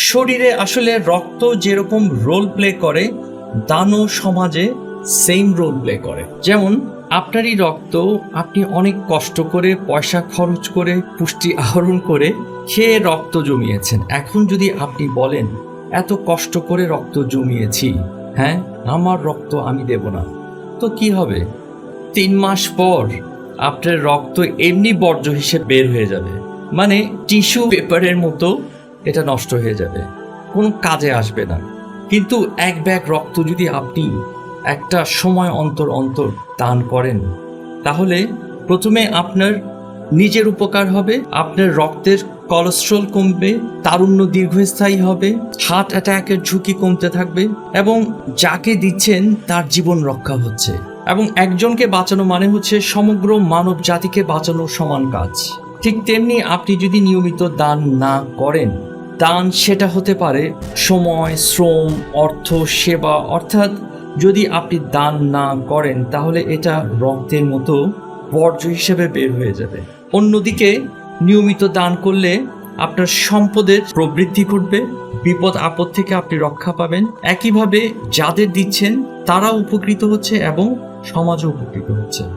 শরীরে আসলে রক্ত যেরকম রোল প্লে করে, দানও সমাজে সেম রোল প্লে করে। যেমন আপনারই রক্ত আপনি অনেক কষ্ট করে, পয়সা খরচ করে, পুষ্টি আহরণ করে খেয়ে রক্ত জমিয়েছেন। এখন যদি আপনি বলেন এত কষ্ট করে রক্ত জমিয়েছি, হ্যাঁ আমার রক্ত আমি দেব না, তো কি হবে? 3 মাস পর আপনার রক্ত এমনি বর্জ্য হিসেবে বের হয়ে যাবে, মানে টিস্যু পেপারের মতো এটা নষ্ট হয়ে যাবে, কোনো কাজে আসবে না। কিন্তু এক ব্যাগ রক্ত যদি আপনি একটা সময় অন্তর অন্তর দান করেন, তাহলে প্রথমে আপনার নিজের উপকার হবে, আপনার রক্তের কোলেস্ট্রল কমবে, তারুণ্য দীর্ঘস্থায়ী হবে, হার্ট অ্যাটাকের ঝুঁকি কমতে থাকবে, এবং যাকে দিচ্ছেন তার জীবন রক্ষা হচ্ছে। এবং একজনকে বাঁচানো মানে হচ্ছে সমগ্র মানব জাতিকে বাঁচানোর সমান কাজ। ঠিক তেমনি আপনি যদি নিয়মিত দান না করেন, দান সেটা হতে পারে সময়, শ্রম, অর্থ, সেবা, অর্থাৎ যদি আপনি দান না করেন তাহলে এটা রক্তের মতো বর্জ্য হিসেবে বের হয়ে যাবে। অন্যদিকে নিয়মিত দান করলে আপনার সম্পদের প্রবৃদ্ধি ঘটবে, বিপদ আপদ থেকে আপনি রক্ষা পাবেন। একইভাবে যাদের দিচ্ছেন তারাও উপকৃত হচ্ছে এবং সমাজও উপকৃত হচ্ছে।